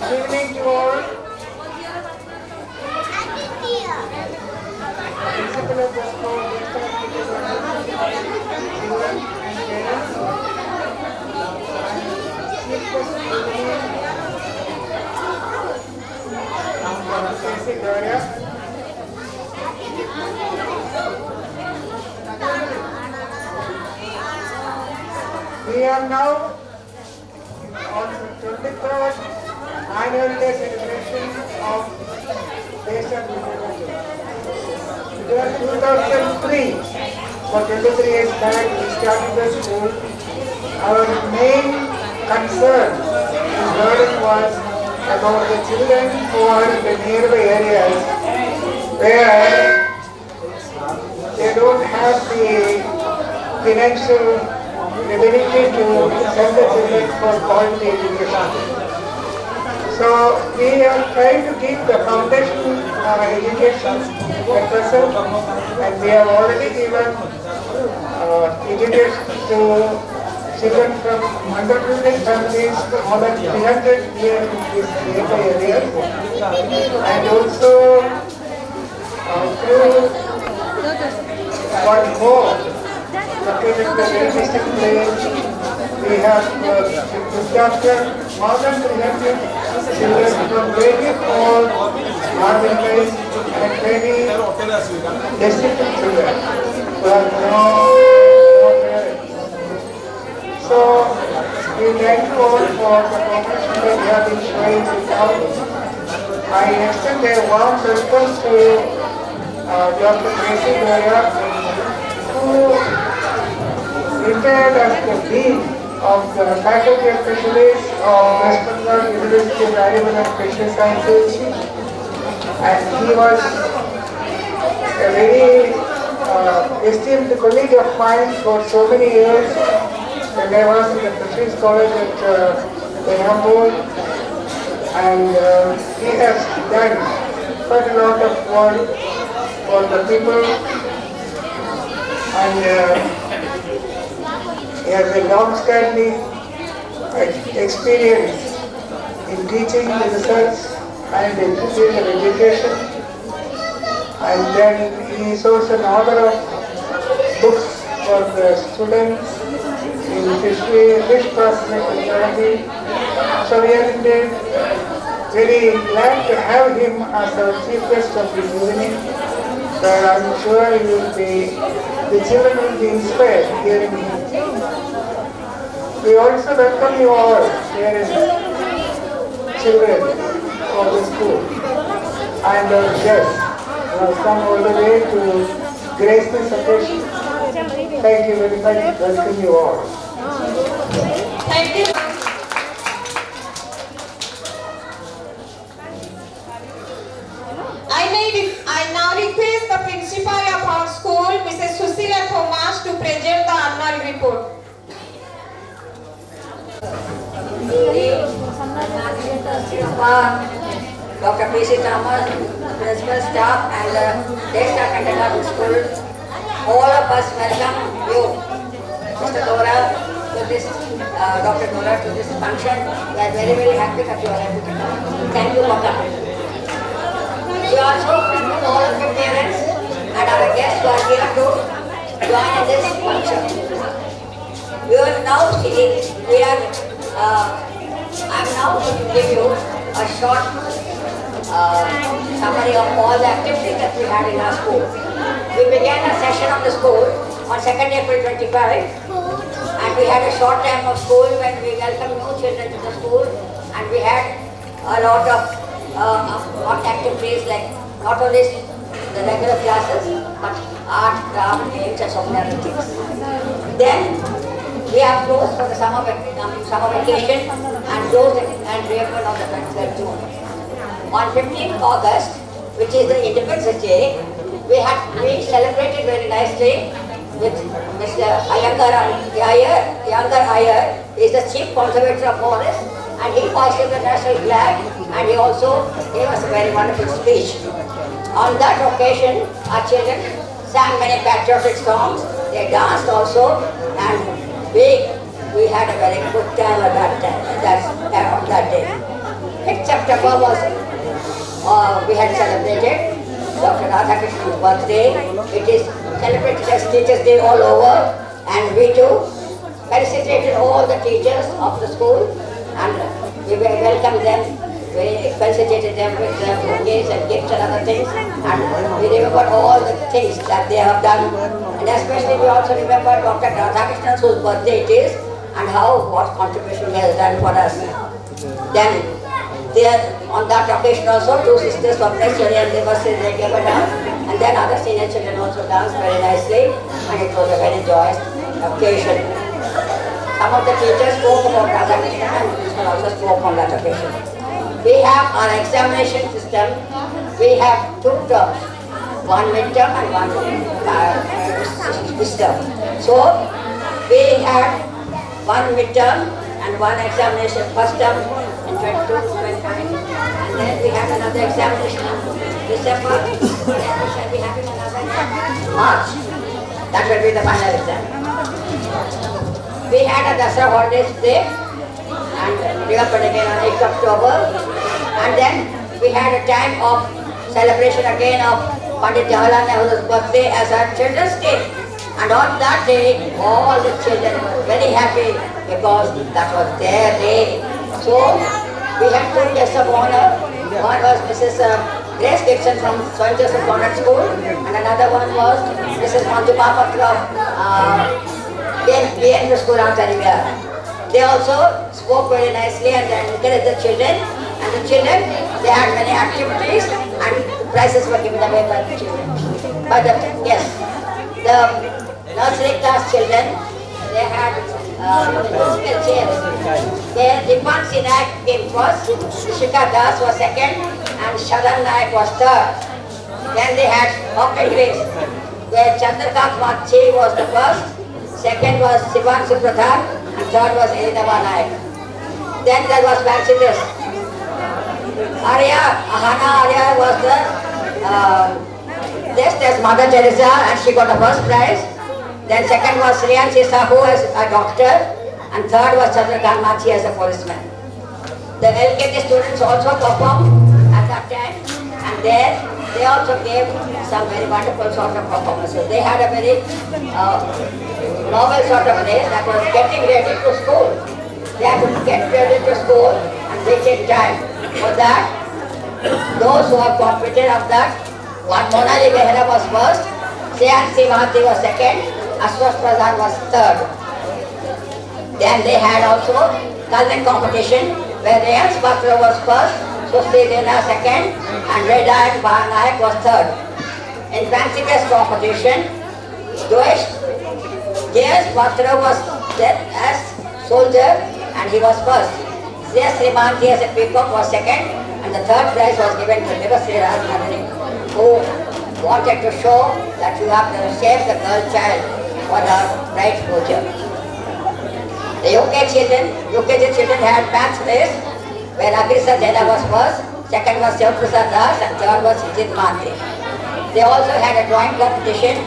Good evening to all. Principal of the school, children and parents. Chief guest from KC Gloria. We are now on the 23rd annual day celebration of Nation Literature. It was 2003, for 23 years back we started the school. Our main concern and burden was about the children who are in the nearby areas where they don't have the financial ability to send the children for quality education. So we are trying to keep the foundation education at present, and we have already given education to children from underprivileged families, more than 300 here in this nearby area, and also through one more located in the very distant place, we have looked after more than 300 children from very poor, marginalized and very destitute children who have no parents. So we thank you all for the cooperation that you have been showing with us. I extend a warm welcome to Dr. Tracy Gloria, who retired as the Dean of the Faculty of Fisheries of West Bengal University of Animal and Fisheries Sciences, and he was a very esteemed colleague of mine for so many years when I was in the Fisheries College at Benambur, and he has done quite a lot of work for the people, and he has a long-standing experience in teaching, research and in the field of education, and then he is also an author of books for the students in fishery, fish processing technology. So we are indeed very glad to have him as our chief guest of this evening. But I'm sure the children will be inspired hearing him. We also welcome you all, parents, children of the school, and our guests who have come all the way to grace this occasion. Thank you very much. Welcome you all. Thank you. I now request the principal of our school, Mrs. Susila Thomas, to present the annual report. Dr. P.C. Thomas, principal staff and the day staff attendant of the school. All of us welcome you, Mr. Dora, to this, Dr. Dora, to this function. We are very, very happy that you are able to come. Thank you for coming. We also welcome all of your parents and our guests who are here to join in this function. We will now see, I am now going to give you a short summary of all the activities that we had in our school. We began a session of the school on 2nd April 25, and we had a short time of school when we welcomed new children to the school, and we had a lot of activities like not only the regular classes but art, craft, games and so many other things. Then we are closed for the summer vacation and closed and reopened on the 23rd June. On 15th August, which is the Independence Day, we celebrated very nicely with Mr. Iyengar Iyer is the chief conservator of forests, and he hoisted the national flag, and he also gave us a very wonderful speech. On that occasion, our children sang many patriotic songs, they danced also, and we had a very good time at that day. Except December was, we had celebrated Dr. Radhakrishnan's birthday. It is celebrated as Teachers' Day all over, and we too felicitated all the teachers of the school, and we welcomed them. We felicitated them with bouquets and gifts and other things, and we remembered all the things that they have done. And especially we also remember Dr. Radhakrishnan's whose birthday it is, and what contribution he has done for us. Then there, on that occasion also, two sisters were placed and they gave a dance, and then other senior children also danced very nicely, and it was a very joyous occasion. Some of the teachers spoke about Radhakrishnan, and principal also spoke on that occasion. We have our examination system. We have two terms, one midterm and one this term. So we had one midterm and one examination, first term in 22, 25, and then we had another examination in December, and then we shall be having another in March. That will be the final exam. We had a Dasara holidays day, and reopened again on 8th October. And then we had a time of celebration again of Pandit Jawaharlal Nehru's birthday as our Children's Day. And on that day, all the children were very happy because that was their day. So we had two guests of honor. One was Mrs. Grace Dixon from St. Joseph Convent School, and another one was Mrs. Manjuma Patra of BN School Antarivia. They also spoke very nicely and encouraged the children. And the children, they had many activities and prizes were given away by the children. But yes, the nursery class children, they had musical chairs. Dipan Naik came first, Shika Das was second, and Sharan Naik was third. Then they had Hockey Grace, where Chandrakant Machi was the first, second was Sivan Supradhan, and third was Elinava Naik. Then there was Vancitus. Ahana Arya was the just as Mother Teresa, and she got the first prize. Then second was Sriyanshi Sahu as a doctor, and third was Chandrakant Machi as a policeman. The LKG students also performed at that time, and there they also gave some very wonderful sort of performances. They had a very novel sort of day that was getting ready to school. They had to get ready to school and they take time. For that, those who have competed of that, one Monali Behra was first, Sriyanshi Mahathi was second, Ashwas Pradhan was third. Then they had also coloring competition where Rayans Patra was first, Susti Dena second, and Reda and Bahanayak was third. In fancy dress competition, J.S. Patra was there as soldier and he was first. C.S. Srimanti as a peacock was second, and the third prize was given to Devasri Rajnadani, who wanted to show that you have to save the girl child for her bright future. The UKG children had pants race, where Agrisa Jena was first, second was Shivaprasad Das, and third was Vijit Manti. They also had a drawing competition,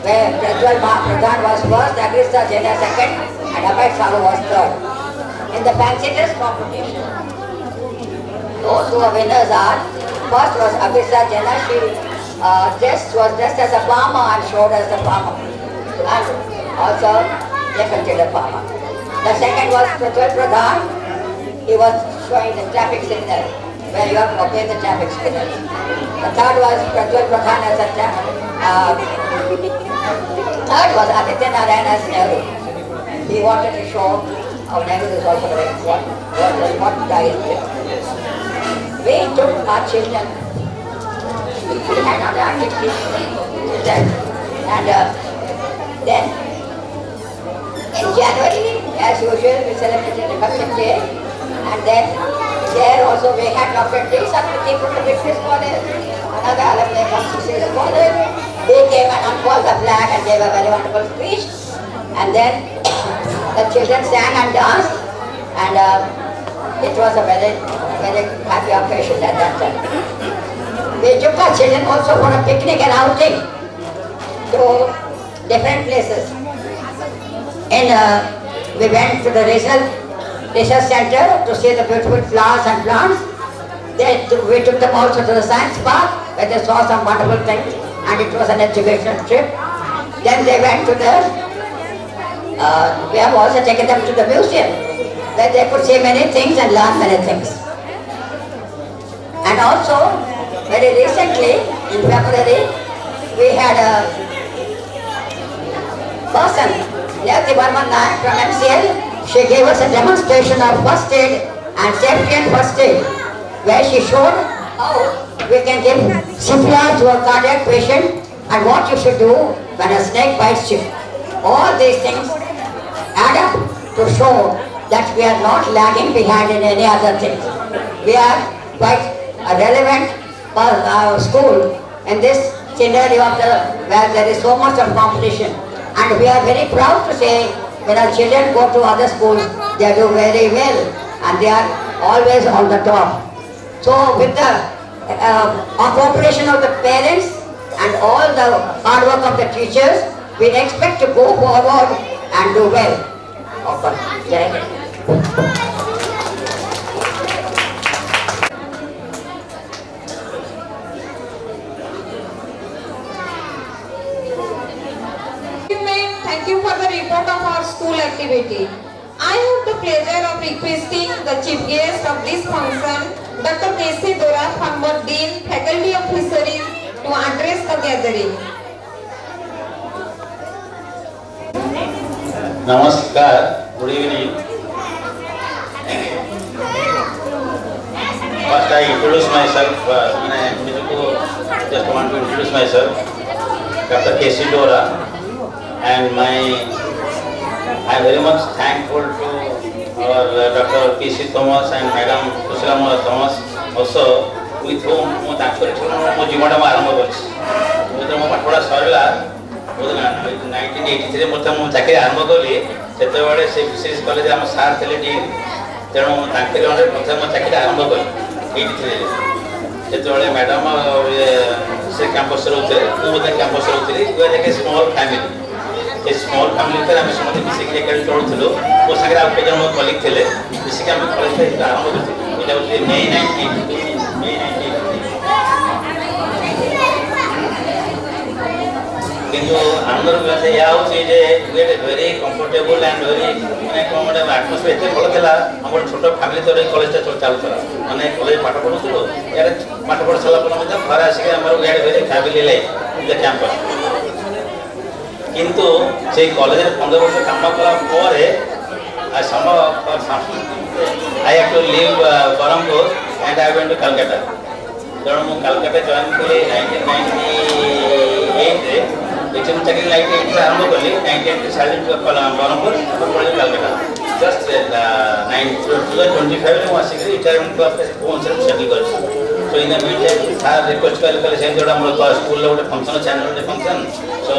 where Prajwal Pradhan was first, Agrisa Jena second, and Abhay Sahu was third. In the fancy dress competition, those who are winners are, first was Agrisa Jena, she was dressed as a farmer and showed as a farmer, and also they considered farmer. The second was Prajwal Pradhan, he was showing the traffic signal, where you have to obey the traffic signal. The third was Prajwal Pradhan as a third was Aditya Narayan as Nehru. He wanted to show how Nehru is also correct, what diet. We took our children, we had other activities, and then in January, as usual, we celebrated Republic Day, and then there also we had Dr. D. Sathpathy from the British College, another alumni from Cecil College. They came and unfolded the flag and gave a very wonderful speech, and then the children sang and danced, and it was a very, very happy occasion at that time. We took our children also for a picnic and outing to different places. We went to the regional research center to see the beautiful flowers and plants, We took them also to the science park where they saw some wonderful things and it was an educational trip. Then they went to the, we have also taken them to the museum where they could see many things and learn many things. And also, very recently, in February, we had a person, Yati Varman Nayak from MCL. She gave us a demonstration of first aid and safety and first aid, where she showed how we can give CPR to a cardiac patient and what you should do when a snake bites you. All these things add up to show that we are not lagging behind in any other thing. We are quite a relevant school in this scenario of where there is so much of competition. And we are very proud to say when our children go to other schools, they do very well and they are always on the top. So with the cooperation of the parents and all the hard work of the teachers, we expect to go forward and do well. Thank you for the report of our school activity. I have the pleasure of requesting the chief guest of this function, Dr. K.C. Dora, former Dean, Faculty of Fisheries, to address the gathering. Namaskar, good evening. First I introduce myself, just want to introduce myself, Dr. K.C. Dora, and I am very much thankful to our Dr. P.C. Thomas and Madam Susila Thomas also, with whom I जीवन आरंभ कर पाठपढ़ा सरला 1983 मत चाकरी आरंभ कली से fisheries college आम सार थे डीन तेणु प्रथम चाकरी आरंभ कली 83 जो मैडम से कैंपस रोचे मुझे कैंपस रोची एक स्मॉल फैमिली स्मॉल फैमिली आम समस्त मिसिक चलूँ मो सागर आउ कई मो कलिग थे मिसिक आम कलेज आरंभ कर मे 1982 किंतु आनंदर विषय यह हूँ वेरी कंफर्टेबल एंड वेरी मैंने कौन गोटे आटमोस्फियर एत भल था आम गोटे छोट फैमिली तो कलेज चलूला मैंने कलेज पाठ पढ़ुलू इे पाठ पढ़ी सारा घर आसिक आम इे very family life the campus किंतु से कलेज 15 वर्ष काम कलापर I have to leave Berhampur and I went to Calcutta तेणु मुझे कलकत्ता जॉइन कली 1998 चाकरी 1980 आरंभ कली 1980 सारी बरहमपुर पढ़ी कलकत्ता जस्ट 2025 आसिक रिटायरमेंट सेटल कर सो इन द मीन सार रिक्वेस्ट कले से जो स्कूल गोटे फंक्शन चैनल गोटे function so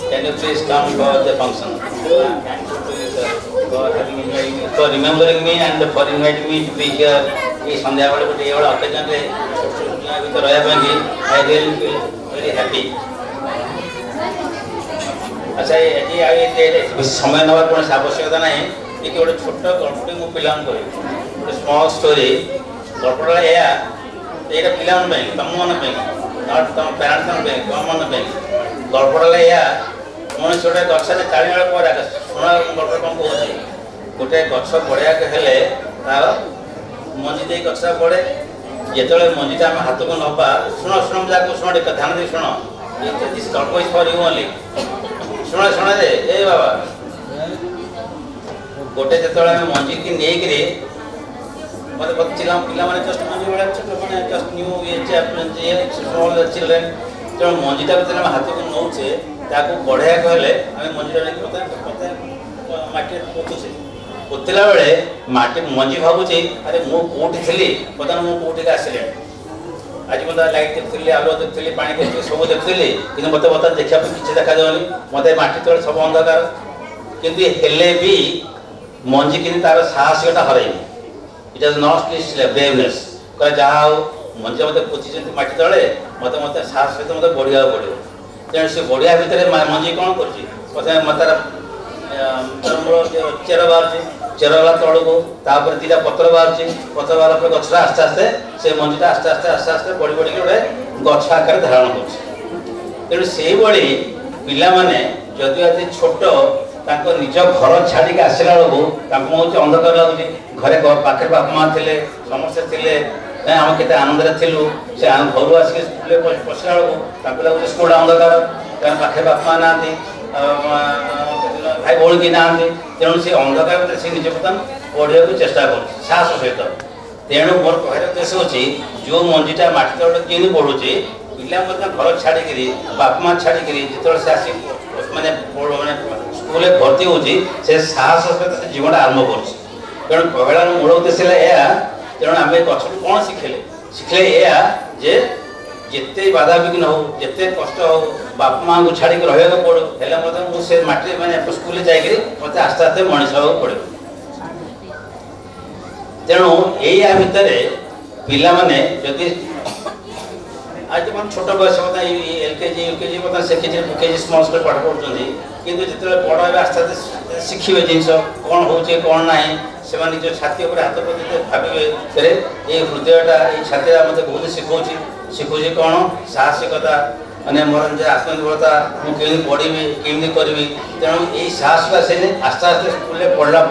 can you please come for the function for remembering me and for inviting me to be here ये संध्या बेले गोटे ये ऑकेजन रे तो रहा पाएंगे I really feel very happy अच्छा ये समय नवार कौन आवश्यकता ना ये गोटे छोट गल्पटे मो पिला गोटे स्मॉल स्टोरी गल्पटा या पिला तुम मन नट तुम पेरेंट्स तुम मन गल्पटा या मनुष्य गोटे गछ चाली पर शुण गल्प कौन कौन गोटे गछ बढ़िया हेले तार मंजी दे गछ बढ़े जो मंजीटा आम हाथ को नवा शुण शुण जाक शुण ध्यान दे शुण दिस गल्प इज फॉर यू ओनली शुण शुण दे ए बाबा गोटे जो मंजी की नहीं मत पचार पिला जस्ट मंजी भाया छोट मैंने जस्ट न्यू स्मॉल चिल्ड्रेन तेणु मंजीटा जो हाथ को नौचे बढ़िया हेले आम मंजीटा माटी पोतुचे पोतला बेले माटी मंजी भावुची अरे मु कौटी थी बर्तमान मुझे कौटी आसिले आज मत लाइट देखी आलुआ देखी पा देखी सब देखी कि मत बर्तमान देखा किसी देखा जाऊनी मत माटी तले सब अंधकार किंतु हेले भी मंजी कि तार साहसिकता हरैनी it is not least braveness कह जहाँ मंजी मत पोची माटी तले मत मत साहस सहित मत बढ़िया पड़ो तेणु से बढ़िया भितर मंजी कौन कर चेर बाहर चेरला तौल को तापर दीटा पत्र बाहर पत्र बाहर पर गछरा आस्ते आस्ते से मंजीटा आस्ते आस्ते आस्ते आस्ते बढ़ी बढ़ी गोटे गछ आकार धारण कर तेणु से भाई पिला माने जदि अति छोट ताको निज घर छाड़ी आसला बेलू हूँ अंधकार लगुच घरे पाखे बापा माँ थे समस्ते थे आम के आनंद थिलु से घर आसिक पशिला बेलू लगुच स्कूल अंधकार कारण पाखे बापा माँ ना भाई भौणी की ना तेणु से अंधकार भर से निज बर्तमान पढ़ा चेष्टा कर साहस सहित तेणु मोर कहर उद्देश्य होची जो मंजीटा माटी तले कि पढ़ुचे पिला घर छाड़ी बापा माँ छाड़ी जो से आसी माने स्कूल भर्ती होची से साहस सहित जीवन आरंभ कर तेणु कहलार मूल उद्देश्य है तेणु आम गछ कौन शिखले शिखले या जे जिते बाधा विघ्न हो जिते कष्ट हो बापा माँ को छाड़ी रहा पड़ो हेल्ले से माटी मैंने स्कूल जाकि मत आस्ते आस्ते मनीष हाँ पड़े तेणु या भितर पिला माने जदि आज छोट बयस एलकेजी यूकेजी सेकेजी युकेजी स्मल स्कूल पाठ पढ़ुं कितु जो बड़ आस्ते आस्ते शिखे जिनस कौन हो कौन ना से निज छाती हाथ पति भावे ये हृदयटा ये छाती मत बहुत शिखौची शिखुची कौन साहसिकता मैंने मोर निज आत्मनिर्भरता मुझे पढ़ी केमी करी तेणु यही साहसटा से आस्ते आस्ते स्कूल पढ़ला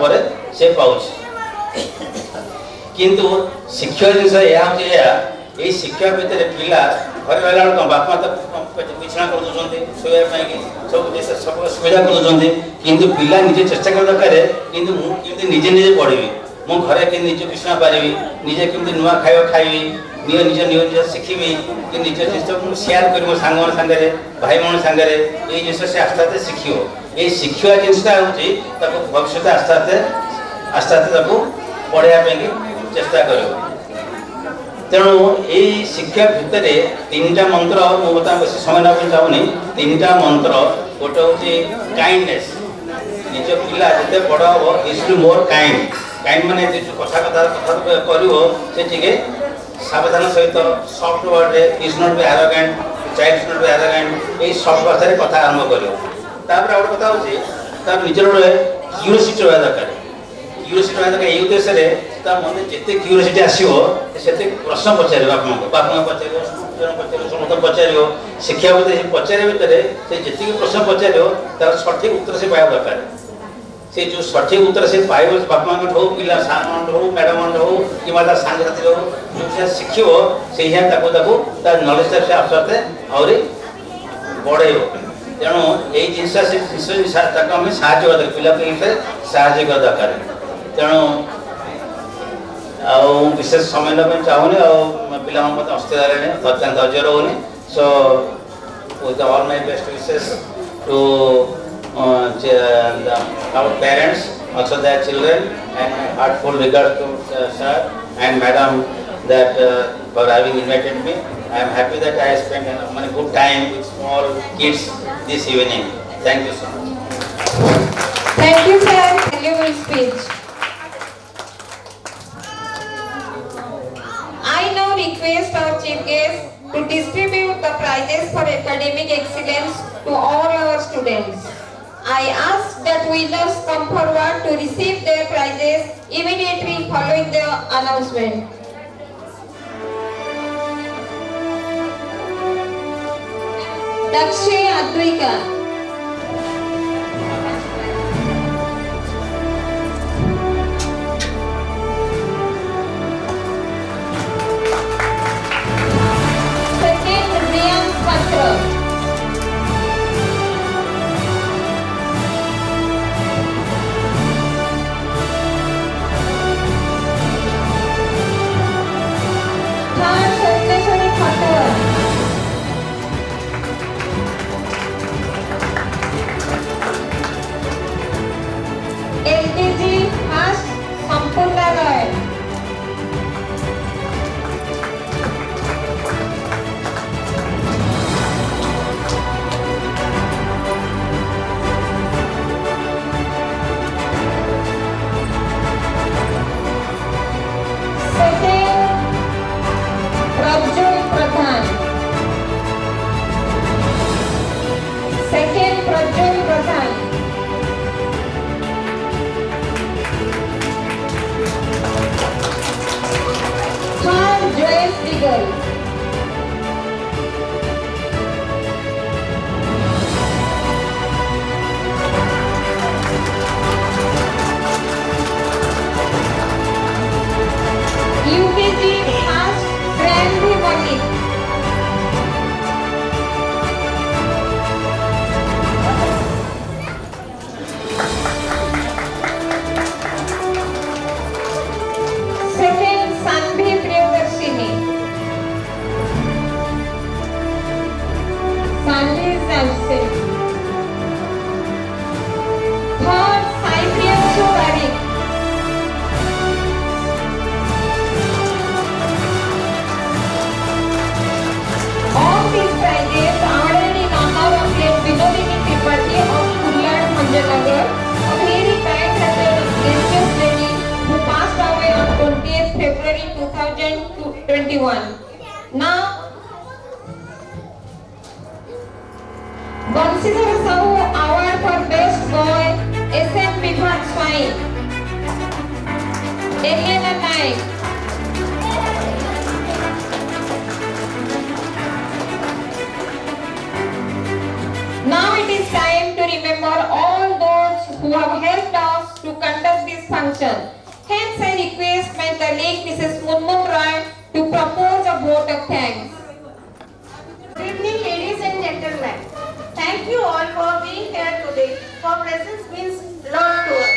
से पाँच किंतु शिक्षा जिनस यही शिक्षा भितर पिला घर रहा बेलू बापा तो बिछना कर शोवाई सब सब सुविधा कर किंतु पिला निजे चेष्टा कर दरकार किंतु मुझे निजे निजे पढ़ी मो घरे कि निज बिछना पारि निजे केमती नुआ खाଇବା खाइबी निज निज निज शिखी कि निज जिन सेयार कर मो सांग सागर भाई मन सागर ये जिन से आस्ते आस्ते शिखो ये शिखा जिनसा हूँ भविष्य आस्ते आस्ते आस्ते आस्ते पढ़ाई चेष्टा कर तेणु यही शिक्षा भितर तीन टा मंत्र मुझे बेस समय ना चाहूनी तीन टा मंत्र गोटे हूँ काइंडनेस निज पिला जिते बड़ हम is too more kind kind माने कथा कथा कथा कर सावधान सहित soft word is not be arrogant child should not be arrogant यही सफ्ट भाषा कथा आरंभ कर गोटे कथा हूँ तार निजर क्यूरियोसिटी रहा दरकार क्यूरियोसिटी रहा दरकार ये उद्देश्य मन जिते क्यूरियोसिटी आसो से प्रश्न पचार बापा पचार पचार समस्त पचार शिक्षा भितर पचार भितर से जी प्रश्न पचार तार सठिक उत्तर से पाया दरकार से जो सठिक उत्तर से पाइब बापा माँ हो पिला सार हो मैडम हो कि सांग साथी हो जो शिखो से तार नॉलेज से आस्ते आस्ते आहरी बढ़े तेणु यही जिनस आम साहय पिला साहय दरकार तेणु विशेष समय ना चाहूनी पिला मत अस्थिर धैर्य रोनी so with all my best wishes to our parents, also their children, and my heartful regards to sir and madam that for having invited me. I am happy that I spent a good time with small kids this evening. Thank you so much. Thank you, sir. Valuable speech. I now request our chief guest to distribute the prizes for academic excellence to all our students. I ask that winners come forward to receive their prizes immediately following the announcement. Dakshay Advika. Second, Riyan Patra. Third, Satneshwari Patra. Second, Sanvi Priyadarshini. Sanvi is absent. Third, Sai Priyanshu Varik. All these prizes awarded in honor of late Vinodini Tripathi of Kullad, Manjanagar, a very kind-hearted, gracious lady who passed away on 20th February 2021. Now, Bansidhar Sahu Award for Best Boy, SN Vibhag Swine. Eliana Naik. Now it is time to remember all those who have helped us to conduct this function. Hence, I request my colleague Mrs. Munmun Roy to propose a vote of thanks. Good evening, ladies and gentlemen. Thank you all for being here today. Your presence means a lot to us.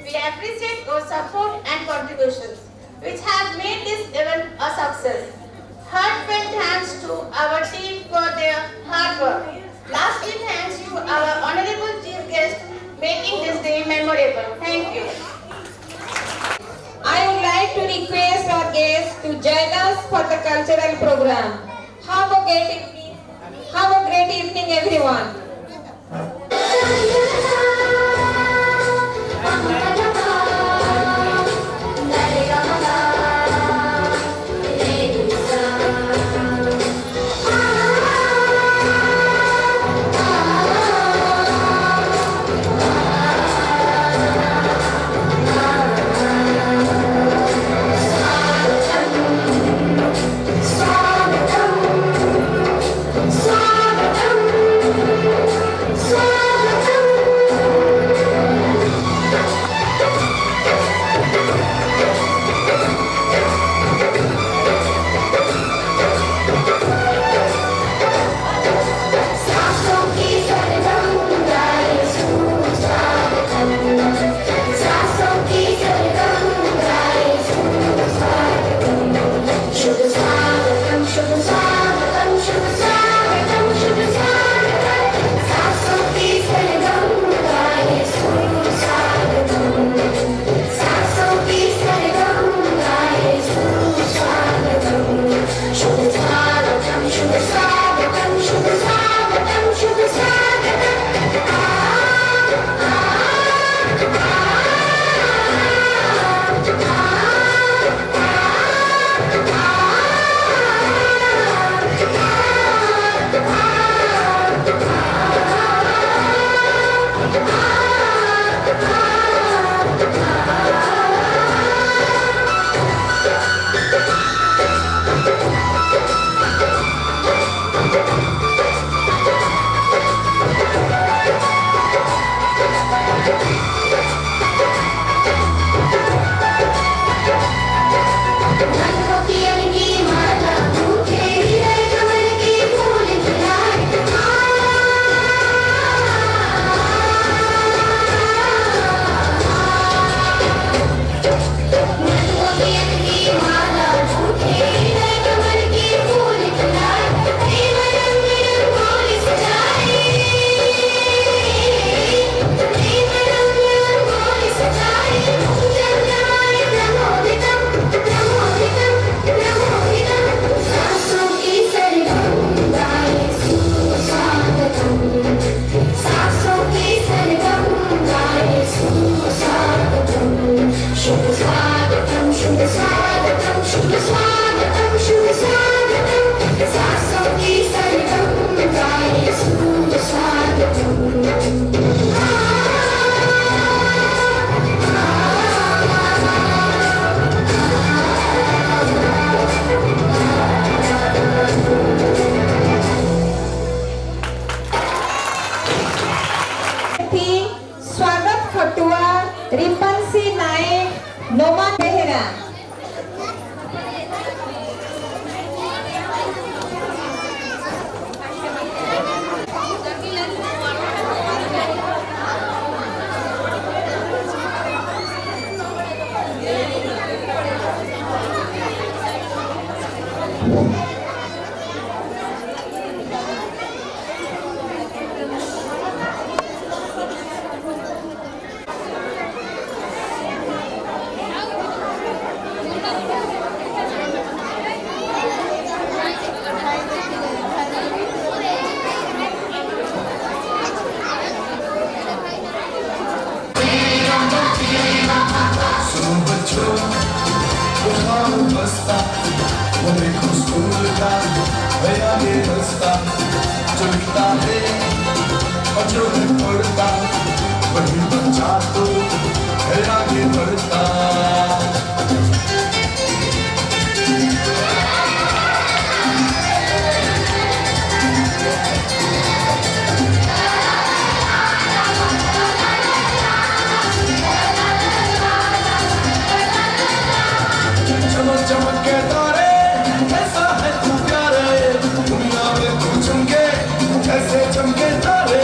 We appreciate your support and contributions, which have made this event a success. Heartfelt thanks to our team for their hard work. Lastly, thanks to our honorable chief guest making this day memorable. Thank you. I would like to request our guests to join us for the cultural program. Have a great evening. Have a great evening, everyone. Swagatam, बसता वो देखो school का भैया ये रास्ता जो लिखता है और जो है पढ़ता वही बच्चा तो है आगे बढ़ता चमक चमक के तारे कैसा है तू प्यारे दुनिया में तू चमके ऐसे चमके तारे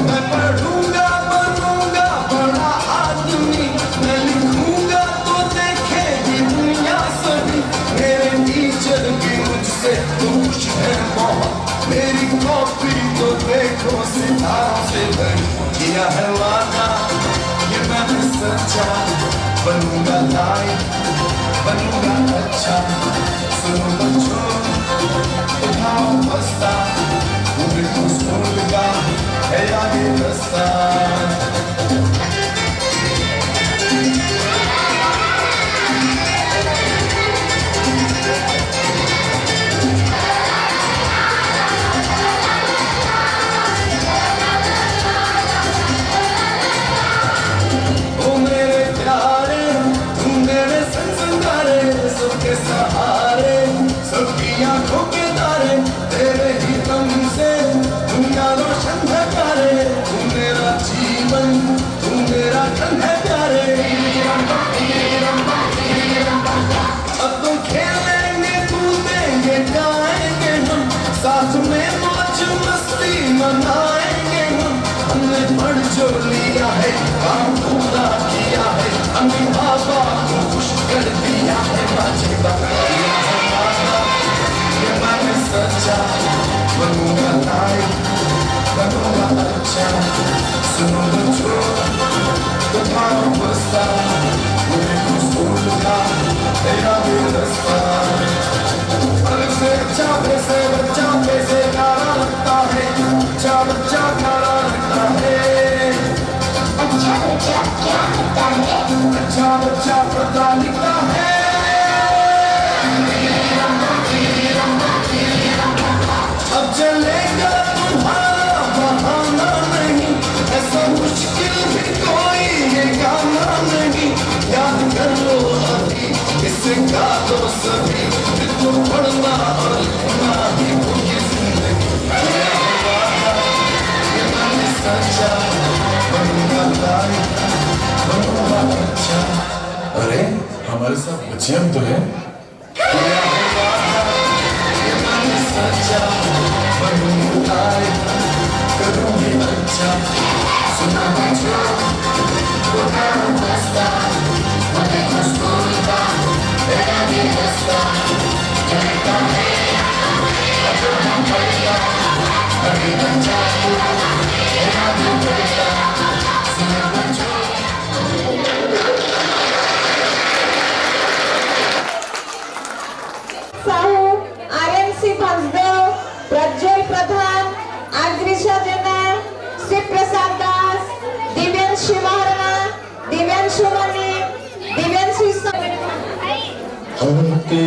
मैं पढ़ूंगा बनूंगा बड़ा आदमी मैं लिखूंगा तो देखेगी दुनिया सभी मेरे टीचर भी मुझसे खुश है बहुत मेरी कॉपी तो देखो सितारों से भरी किया है वादा ये मैंने सच्चा बनूंगा लाइक बनूंगा अच्छा सुनो बच्चों उठाओ बस्ता पूरे को स्कूल का है आगे रास्ता सबके सहारे सबकी आंखों के तारे तेरे ही दम से दुनिया रोशन है प्यारे तू मेरा जीवन तू मेरा धन है प्यारे अब तो खेलेंगे कूदेंगे गाएंगे हम साथ में मौज मस्ती मनाएंगे हमने पढ़ जो लिया है काम पूरा किया है हमने बाबा को खुश कर दिया है ये मैंने सच्चा बनूंगा लाइक बनूंगा अच्छा सुनो बच्चों उठाओ बस्ता पूरे को स्कूल का तेरा भी रास्ता से बच्चा पैसे प्यारा लगता है बच्चा प्यारा लगता है अच्छा बच्चा क्या लगता है अच्छा बच्चा पता लिखता है अब चलेगा तुम्हारा बहाना नहीं ऐसा मुश्किल भी कोई ये गाना नहीं याद कर लो अभी इसे गा दो सभी तो पढ़ना और लिखना ही होगी जिंदगी ये मैंने सच्चा बनूंगा लाइक बनूंगा अच्छा अरे हमारे साथ बच्चियां भी तो है सच्चा बनूंगा लाइक करूंगी अच्छा सुना बच्चों उठाओ बस्ता मुझे खुश होगा तेरा भी रास्ता चलता है जो हम पढ़ता अभी बच्चा को तेरा भी पढ़ता सुना बच्चों प्रज्वल प्रधान आग्रिशा जेना श्री प्रसाद दास दिव्यांशु महाराणा दिव्यांशु मनी दिव्यांशु हमके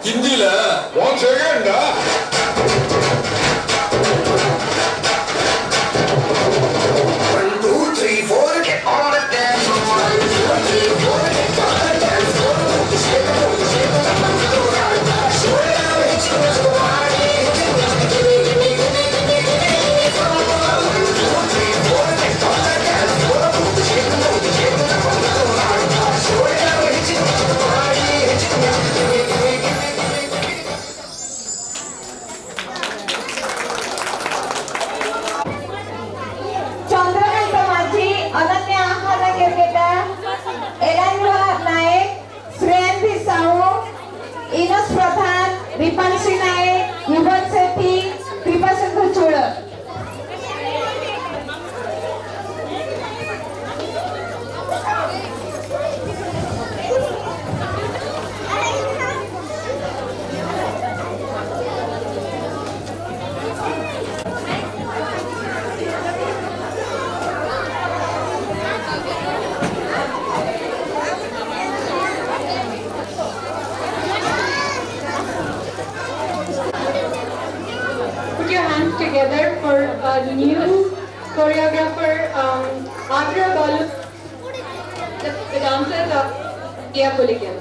हिंदीல one second. One, two, three, four, get on the dance floor. 1, 2, 3, 4, get on the dance floor. Shake it, shake it, show it out, hit you with the body. Gimme, gimme, gimme, gimme, gimme, come on. 1, 2, 3, 4, get on the dance floor. Shake it, show it out, hit you with the body. Hit you, gimme, gimme, gimme, gimme. Chandrakant माझी, अनन्या आहारा केरकेटा, एलानुआ नायक, श्रेयांशी साहू, इनस प्रधान, रिपांशी नायक, युवन सेठी, Kripashankar चोळक. Put your hands together for a new choreographer, Agra Balu, the dancers of Kia Pulikan.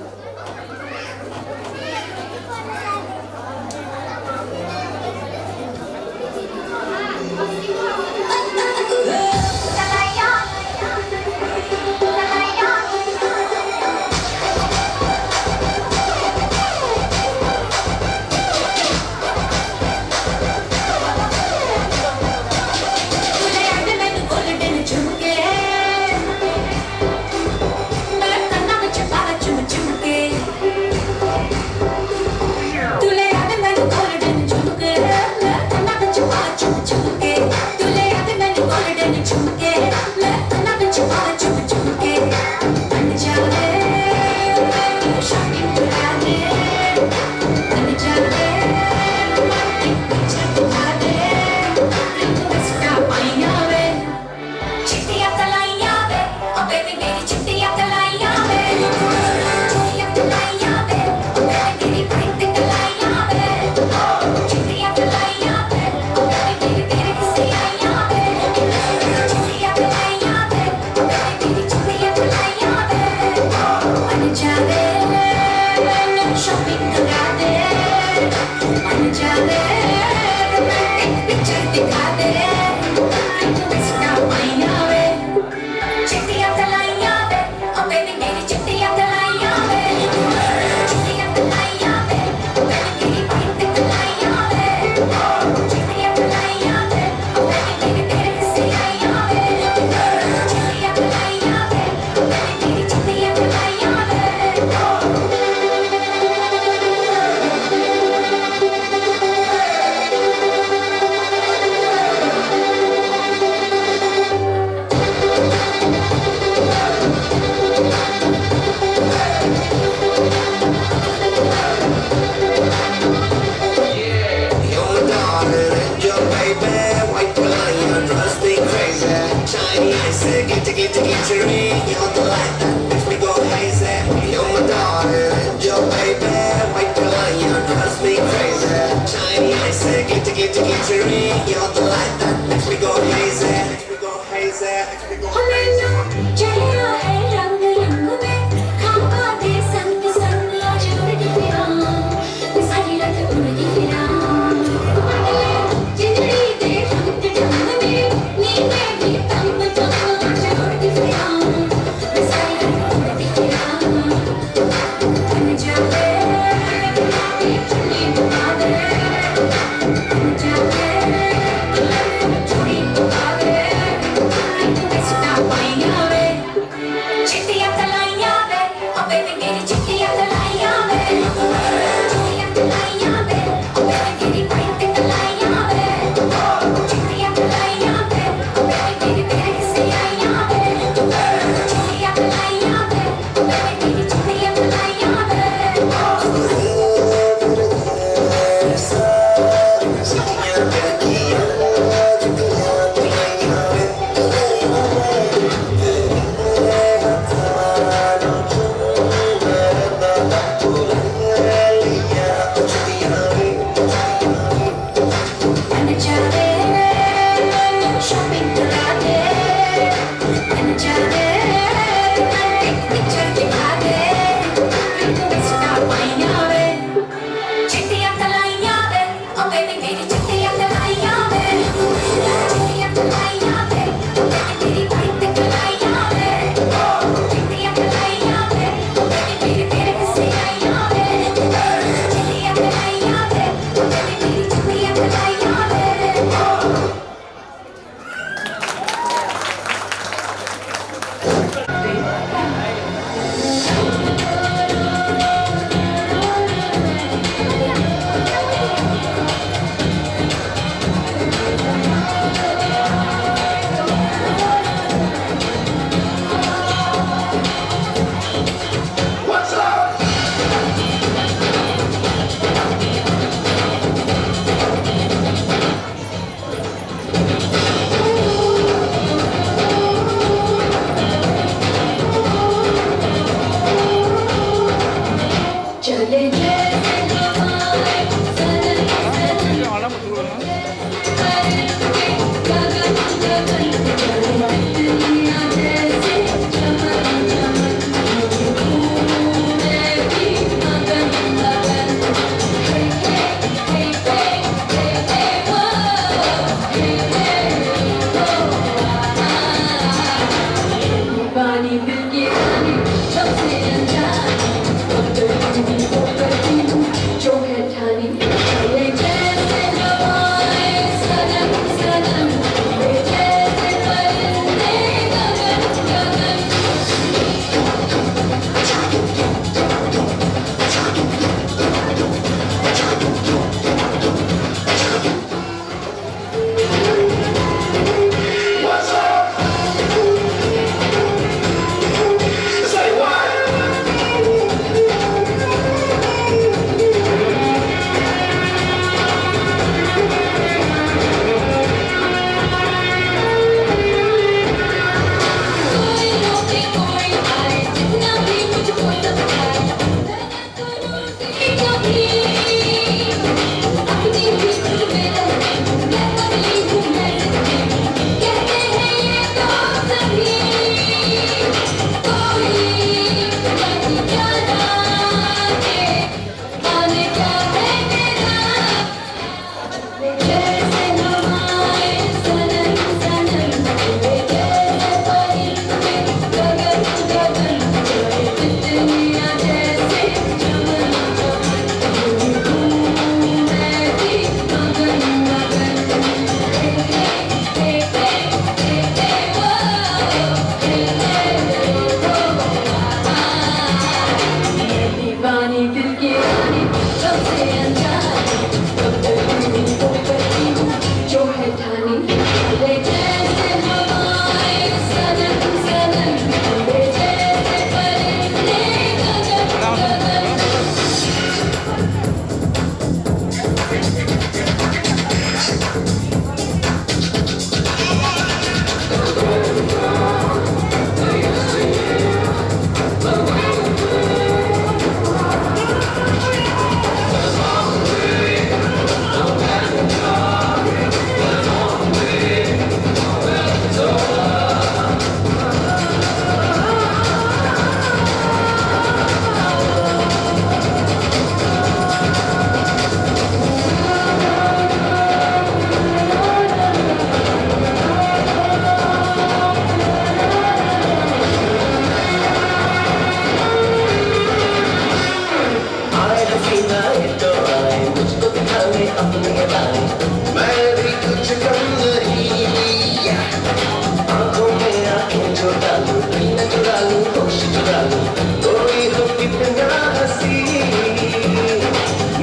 कोई हो कितना हंसी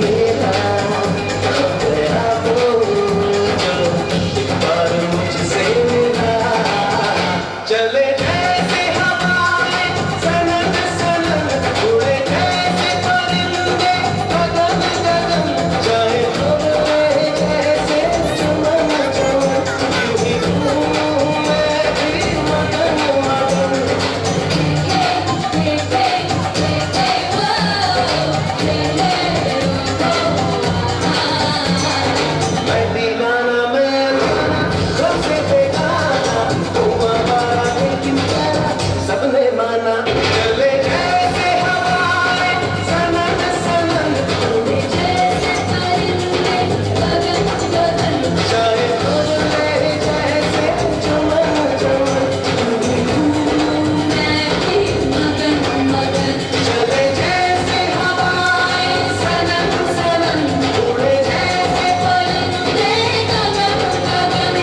मेरा हो गया वो जो एक बार मुझसे मिला चले जैसे हवाएं सनन सनन उड़े जैसे परिंदे गगन गगन चाहे उड़े जैसे चमन चमन यूं ही हूँ मैं भी मगन मगन मैं दीवाना मैं दीवाना कब से बेगाना तुम हमारा लेकिन प्यारा सबने माना चले जैसे हवाएं सनन सनन उड़े जैसे परिंदे गगन गगन चाहे उड़े जैसे चमन चमन मैं भी मगन मगन चले जैसे हवाएं सनन सनन उड़े जैसे परिंदे गगन गगन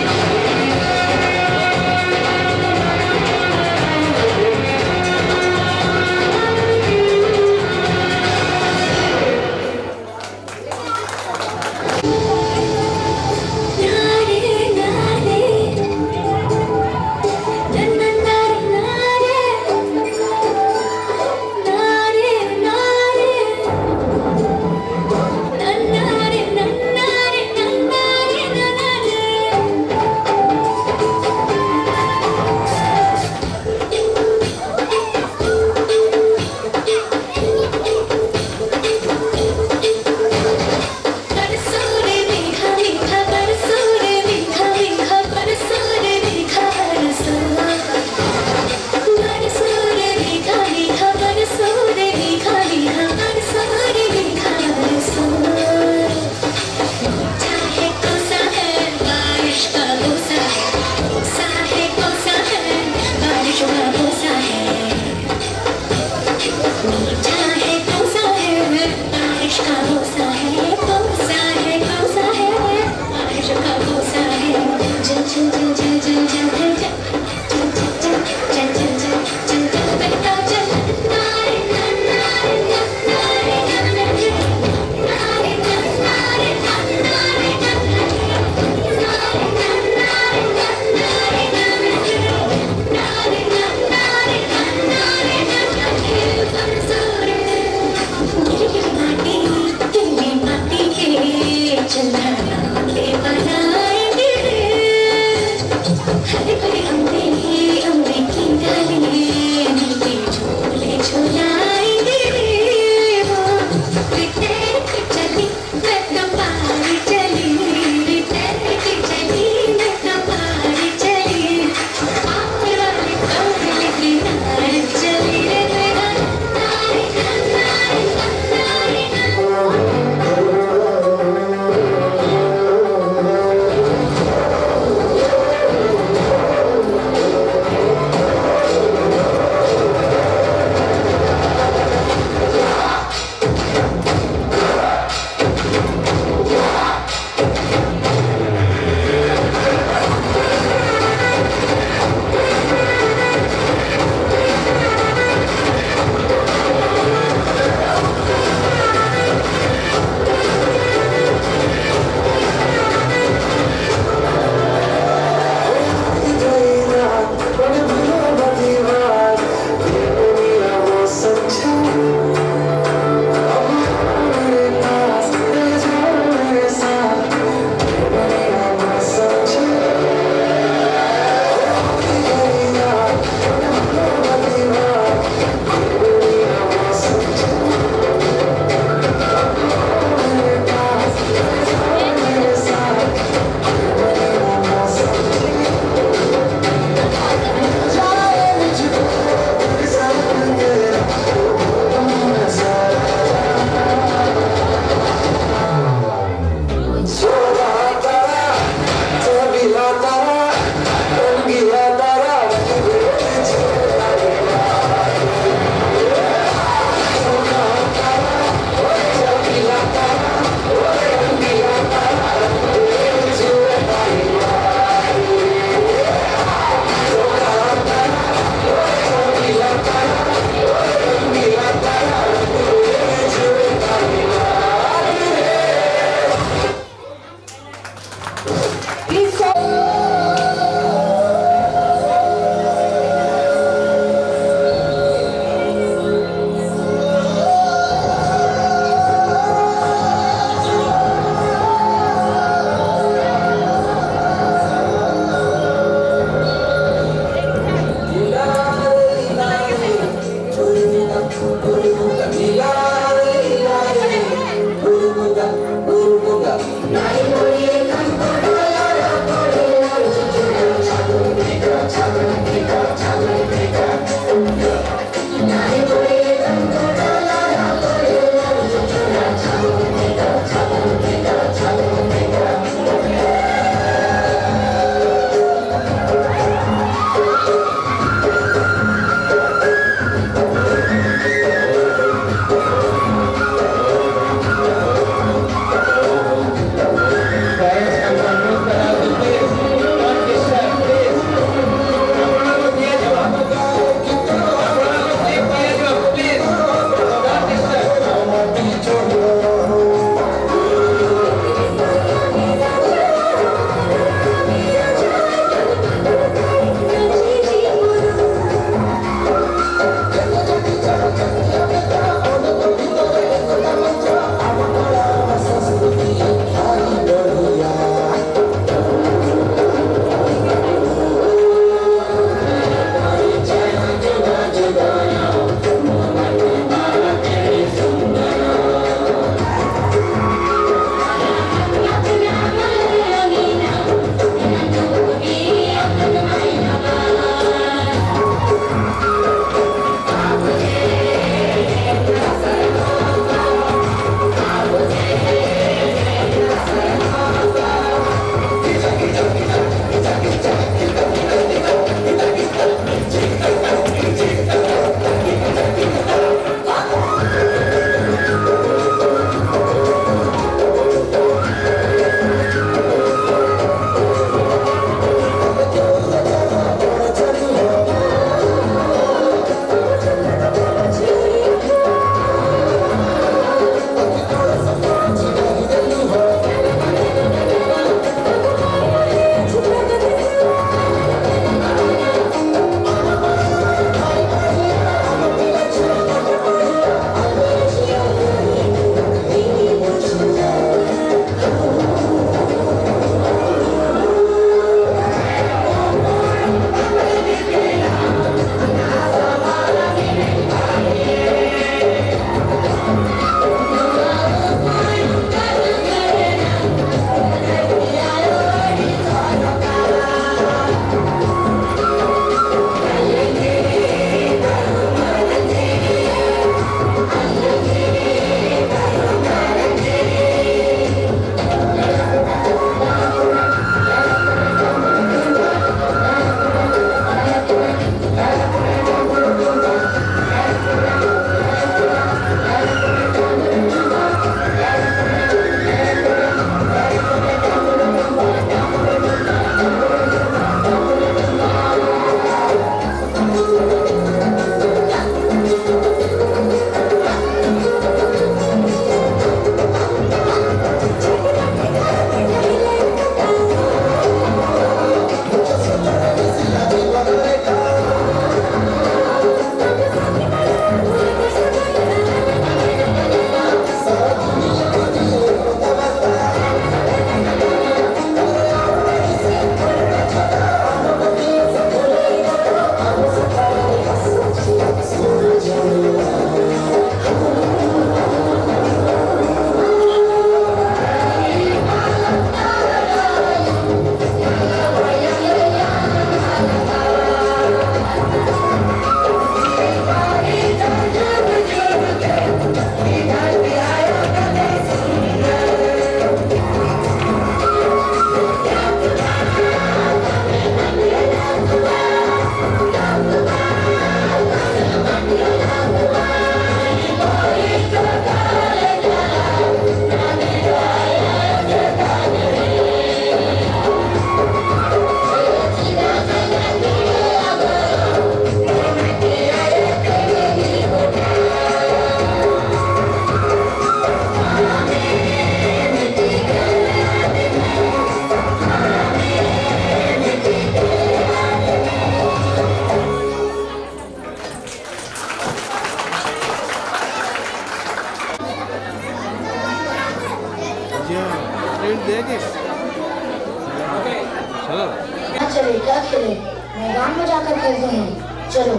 क्या चले क्या खेले मैदान में जाकर खेलते हैं चलो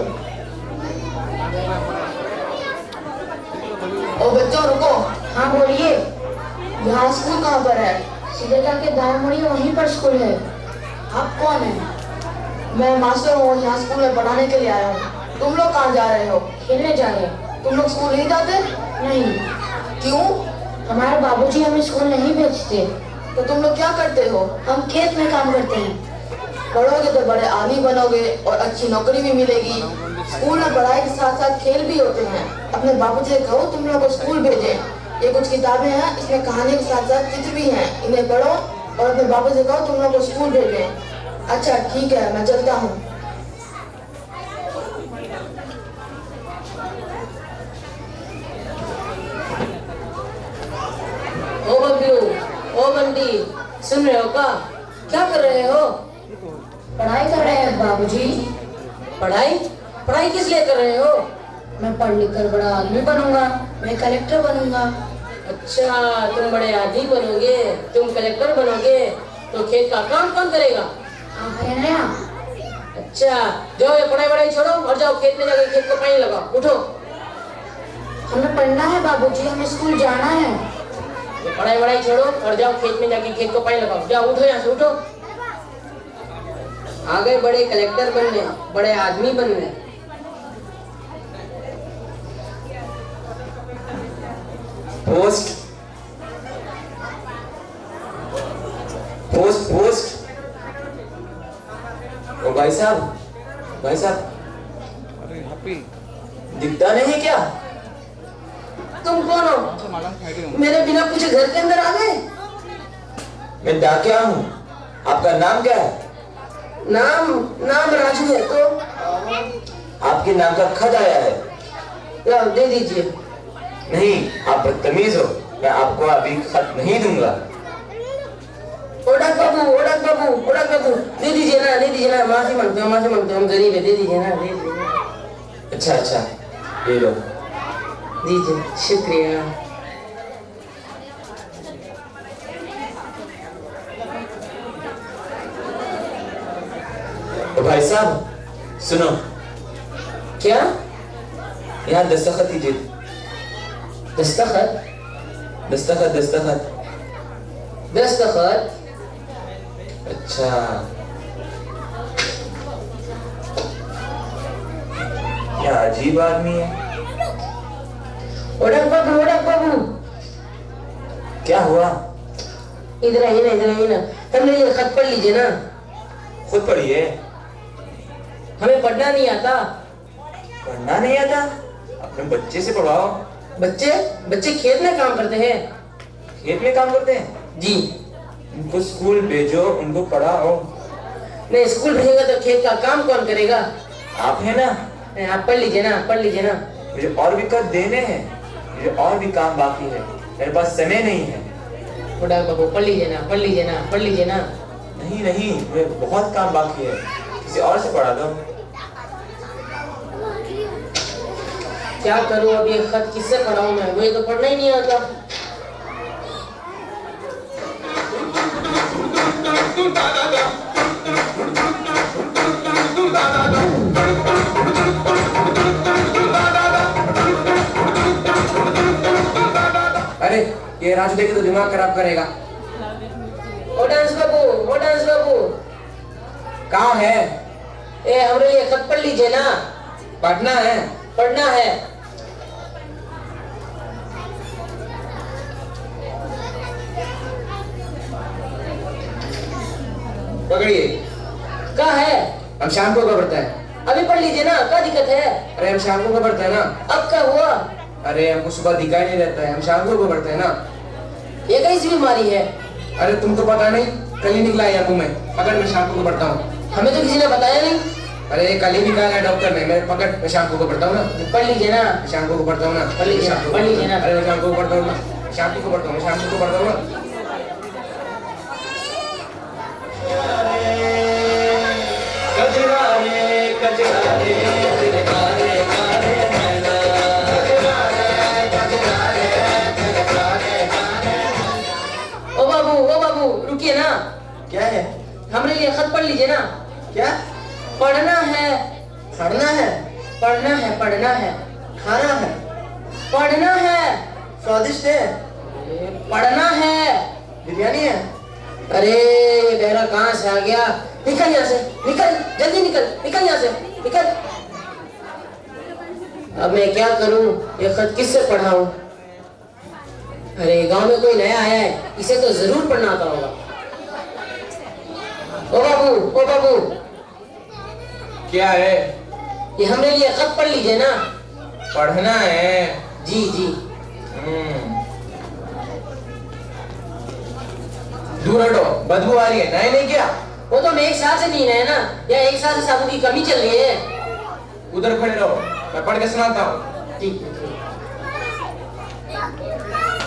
ओ बच्चों रुको। हाँ बोलिए। यहाँ स्कूल कहाँ पर है? सीधे जाके दाएं मुड़िए, वहीं पर स्कूल है। आप कौन है? मैं मास्टर हूँ, यहाँ स्कूल में पढ़ाने के लिए आया हूँ। तुम लोग कहाँ जा रहे हो? खेलने जा रहे हैं। तुम लोग स्कूल नहीं जाते? नहीं। क्यों? हमारे बाबूजी हमें स्कूल नहीं भेजते। तो तुम लोग क्या करते हो? हम खेत में काम करते हैं। पढ़ोगे तो बड़े आदमी बनोगे और अच्छी नौकरी भी मिलेगी। स्कूल में पढ़ाई के साथ साथ खेल भी होते हैं। अपने बाबूजी से कहो तुम लोग को स्कूल भेजें। ये कुछ किताबें हैं, इसमें कहानी के साथ साथ चित्र भी हैं। इन्हें पढ़ो और अपने बाबू से कहो तुम लोग को स्कूल भेजें। अच्छा ठीक है, मैं चलता हूँ। ओ बबलू, ओ बंटी, सुन रहे हो क्या कर रहे हो? पढ़ाई कर रहे हैं बाबूजी। पढ़ाई? पढ़ाई किस लिए कर रहे हो? मैं पढ़ लिख कर बड़ा आदमी बनूंगा, मैं कलेक्टर बनूंगा। अच्छा, तुम बड़े आदमी बनोगे, तुम कलेक्टर बनोगे, तो खेत का काम कौन करेगा? आप है ना? अच्छा, जाओ ये पढ़ाई छोड़ो और जाओ खेत में जाके खेत को पानी लगाओ। उठो। हमें पढ़ना है बाबूजी, हमें स्कूल जाना है। ये पढ़ाई छोड़ो और जाओ खेत में जाके खेत को पानी लगाओ। जाओ उठो, यहाँ से उठो। आगे बड़े कलेक्टर बनने, बड़े आदमी बनने। Post post post. ओ भाई साहब, दिखता नहीं क्या? तुम कौन हो? मेरे बिना पूछे घर के अंदर आ गए? मैं डाकिया हूँ। आपका नाम क्या है? नाम राजू है। तो आपके नाम का खत आया है। लाओ दे दीजिए। नहीं, आप बदतमीज हो। मैं आपको अभी खत नहीं दूंगा। ओडक बाबू, दे दीजिए ना, माफी मांगते हो, हम गरीब है, दे दीजिए ना। अच्छा, ये लो। दीजिए, शुक्रिया। तो भाई साहब सुनो। क्या? यहाँ दस्तखत कीजिए। दस्तखत? अच्छा, क्या अजीब आदमी है। ओडक बाबू, क्या हुआ? इधर आइए ना। हमने ये खत पढ़ लीजिए ना। खुद पढ़िए। हमें पढ़ना नहीं आता। पढ़ना नहीं आता? अपने बच्चे से पढ़वाओ। बच्चे खेत में काम करते हैं। खेत में काम करते हैं? जी। उनको स्कूल भेजो, उनको पढ़ाओ। नहीं, स्कूल भेजेगा तो खेत का काम कौन करेगा? आप है ना? आप पढ़ लीजिए ना। मुझे और भी खत देने हैं, मुझे और भी काम बाकी है, मेरे पास समय नहीं है। ओडक बाबू, पढ़ लीजिए ना। नहीं, मुझे बहुत काम बाकी है, किसी और से पढ़ा दो। क्या करूं अब? ये खत किससे पढ़ाऊं मैं? मुझे तो पढ़ना ही नहीं आता। अरे ये राजू देखे तो दिमाग खराब करेगा। ओ डांस बाबू, कहाँ है? हमरे लिए खत पढ़ लीजिए ना। पढ़ना है। पकड़िए। कहाँ है? हम शाम को खबरता है। अभी पढ़ लीजिए ना, क्या दिक्कत है? अरे हम शाम को खबरता है ना। अब क्या हुआ? अरे हमको सुबह दिखाई नहीं देता है, हम शाम को खबरते है ना। ये कैसी बीमारी है? अरे तुमको पता नहीं, कल ही निकला है मुंह में। पकड़, मैं शाम को खबरता हूँ। हमें तो किसी ने बताया नहीं। अरे कल ही निकाला है डॉक्टर ने। मैं पकड़, मैं शाम को खबरता हूँ ना। पढ़ लीजिए ना। शाम को खबरता हूँ ना। पढ़ लीजिए ना। अरे मैं शाम को खबरता हूँ ना। शाम को खबरता हूँ, शाम को खबरता हूँ ना। ओ बाबू, रुकिए ना। क्या है? हमरे लिए खत पढ़ लीजिए ना। क्या? पढ़ना है। पढ़ना है? पढ़ना है। खाना है? पढ़ना है। स्वादिष्ट है। पढ़ना है। बिरयानी है। अरे ये बहरा कहाँ से आ गया? निकल यहाँ से, निकल, जल्दी निकल, निकल यहाँ से, निकल। अब मैं क्या करूं? ये खत किससे पढ़ाऊं? अरे गांव में कोई नया आया है, इसे तो जरूर पढ़ना आता होगा। ओ बाबू, ओ बाबू, क्या है? ये हमरे लिए खत पढ़ लीजिए ना। पढ़ना है। जी जी। दूर हटो, बदबू आ रही है। नहीं नहीं क्या? वो तो मैं एक साल से नहीं है ना, या एक साल से साबुन की कमी चल रही है। उधर खड़े रहो, मैं पढ़ के सुनाता हूँ। ठीक।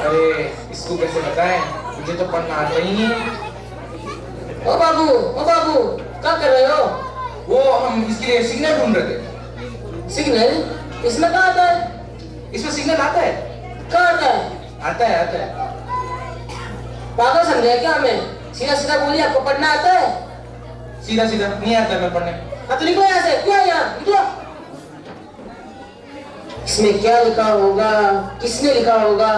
अरे इसको कैसे बताएं? मुझे तो पढ़ना आता ही नहीं। ओ बाबू, ओ बाबू, क्या कर रहे हो? वो हम इसके लिए सिग्नल ढूंढ रहे थे। सिग्नल? इसमें कहाँ आता है? इसमें सिग्नल आता है। कहाँ आता है? आता है, आता है। पागल समझे क्या हमें? सीधा सीधा बोलिए, आपको पढ़ना आता है? सीधा सीधा नहीं आता है मैं पढ़ने। हाँ तो लिखो यहाँ से, क्यों है यहाँ? लिखो। इसमें क्या लिखा होगा? किसने लिखा होगा?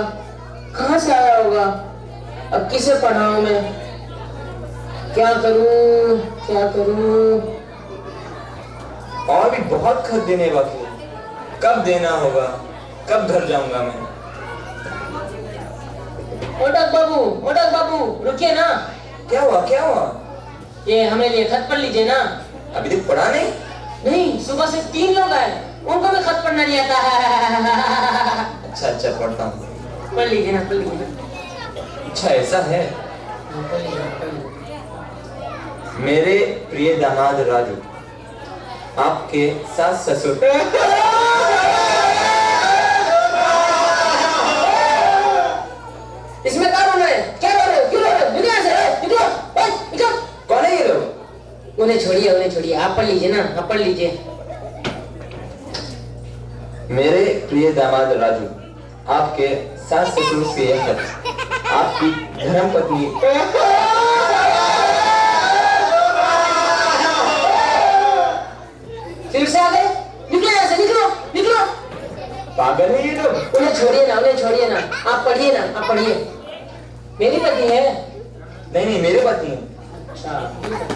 कहाँ से आया होगा? अब किसे पढ़ाऊं मैं? क्या करूं? क्या करूं? और भी बहुत खत देने बाकी है। कब देना होगा? कब घर जाऊंगा मैं? मोटक बाबू, रुकिए ना। क्या हुआ, क्या हुआ? ये हमें लिए खत पढ़ लीजिए ना। अभी तक पढ़ा नहीं? नहीं, सुबह से 3 लोग आए, उनको भी खत पढ़ना नहीं आता है। अच्छा अच्छा, पढ़ता हूँ। पढ़ लीजिए ना, पढ़ लीजिए ना। अच्छा ऐसा है। मेरे प्रिय दामाद राजू, आपके सास ससुर। इसमें क्या बोल रहे हैं? क्या बोल रहे हो? क्यों बोल रहे हो? निकलो यहाँ से, निकलो, निकलो। कौन है ये लोग? उन्हें छोड़िए, आप पढ़ लीजिए ना, आप पढ़ लीजिए। मेरे प्रिय दामाद राजू, आपके सास ससुर से यह खत, आपकी धर्मपत्नी। फिर से आ गए? निकलो यहाँ से, निकलो, निकलो। पागल है ये लोग। उन्हें छोड़िए ना, आप पढ़िए ना, आप पढ़िए। मेरी पत्नी है। नहीं नहीं, मेरे पत्नी है। अच्छा,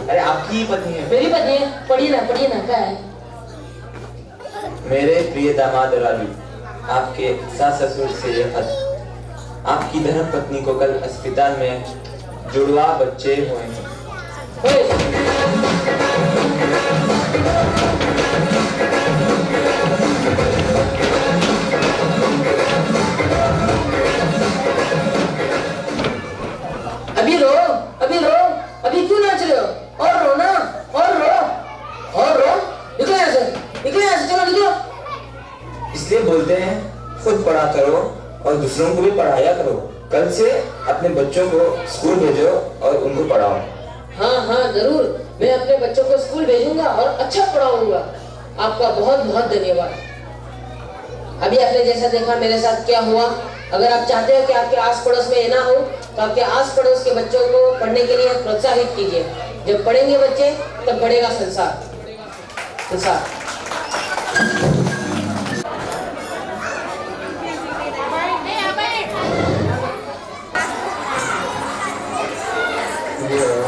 अरे आपकी ही पत्नी है। मेरी पत्नी है। पढ़िए ना, क्या है? मेरे प्रिय दामाद राजू, आपके सास ससुर से यह खत, आपकी धर्मपत्नी को कल अस्पताल में जुड़वा बच्चे हुए हैं। अभी क्यों नाच रहे हो? और रो ना, और रो। निकलो यहाँ से, चलो निकलो। इसलिए बोलते हैं खुद पढ़ा करो और दूसरों को भी पढ़ाया करो। कल से अपने बच्चों को स्कूल भेजो और उनको पढ़ाओ। हाँ जरूर, मैं अपने बच्चों को स्कूल भेजूंगा और अच्छा पढ़ाऊंगा। आपका बहुत बहुत धन्यवाद। अभी आपने जैसा देखा मेरे साथ क्या हुआ। अगर आप चाहते हो कि आपके आस पड़ोस में ये ना हो, तो आपके आस पड़ोस के बच्चों को पढ़ने के लिए प्रोत्साहित कीजिए। जब पढ़ेंगे बच्चे तब बढ़ेगा संसार। Yeah.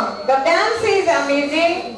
song. The dance is amazing.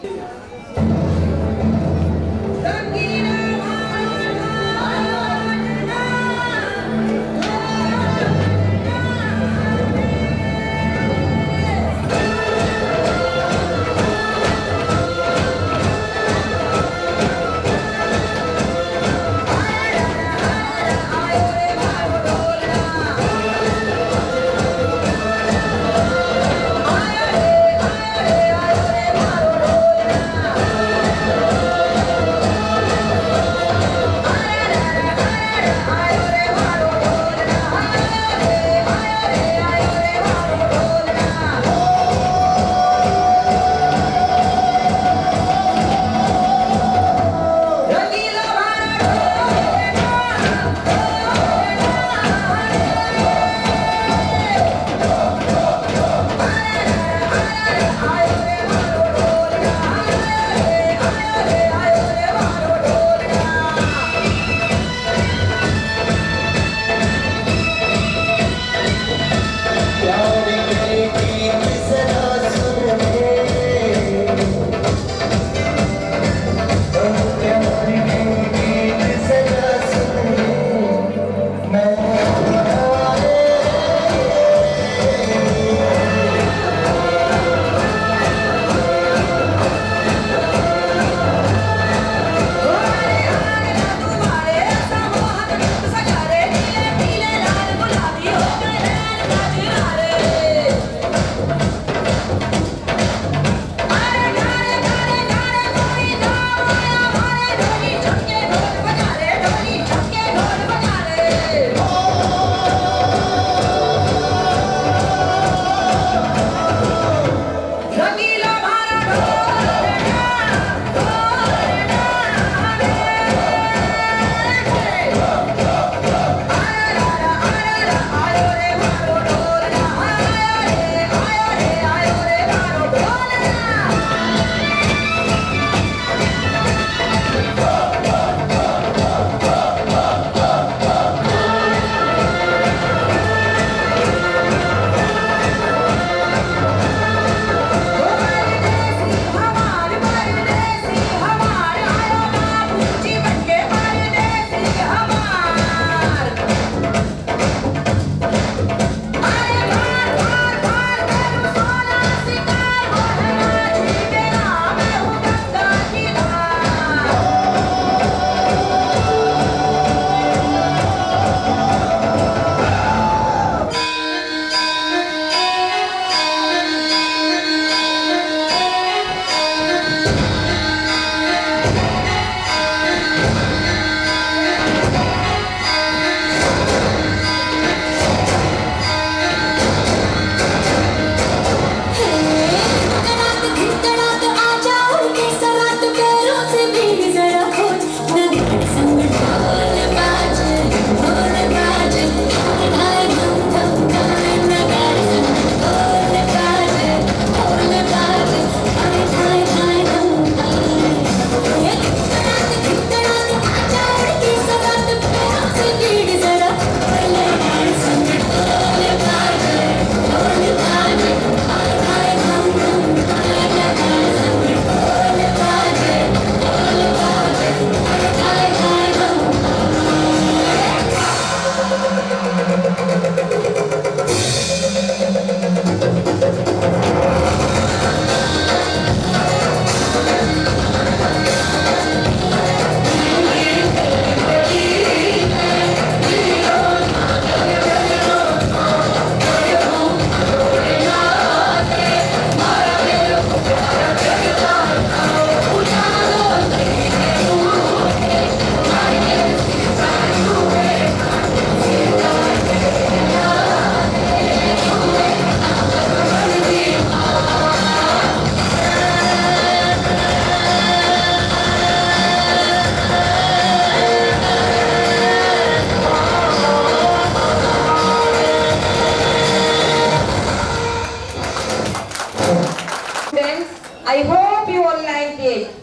I hope you all like it.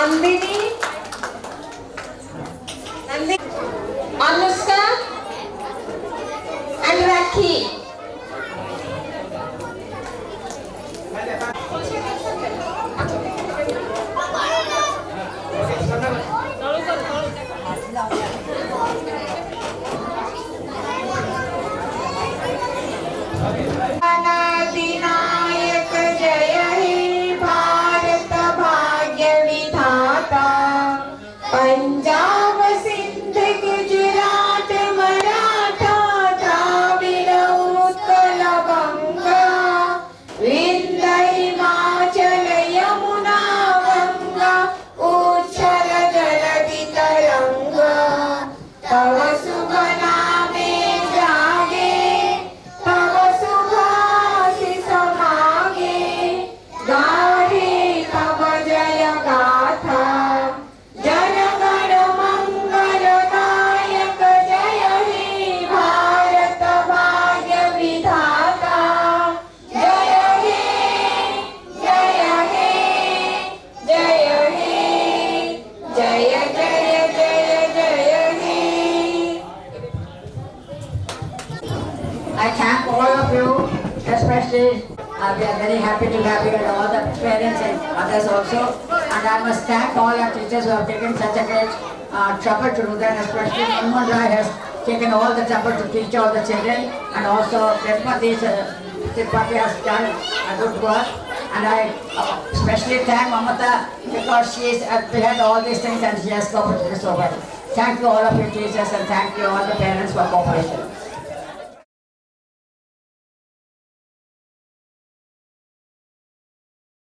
Nandini, Anushka, and Rakhi. Vinayak जय हे भारत भाग्य विधाता पंजाब सिंध गुजरात मराठा द्राविड़ उत्कल बंगा विंध्य हिमाचल यमुना गंगा उच्छल जलधि तरंगा तव शुभ नामे जागे तव सुभाषिष मागे गाहे तव जय गाथा जन गण मंगल नायक जय हे भारत भाग्य विधाता जय हे जय हे जय हे जय जय जय जय हे। I thank all of you, especially we are very happy to have you and all the parents and others also. And I must thank all our teachers who have taken such a great trouble to do that, especially Manmohan Rai has taken all the trouble to teach all the children, and also Premati Tripathi has done a good work. And I especially thank Mamata because she is behind all these things and she has cooperated so well. Thank you all of you teachers and thank you all the parents for cooperation.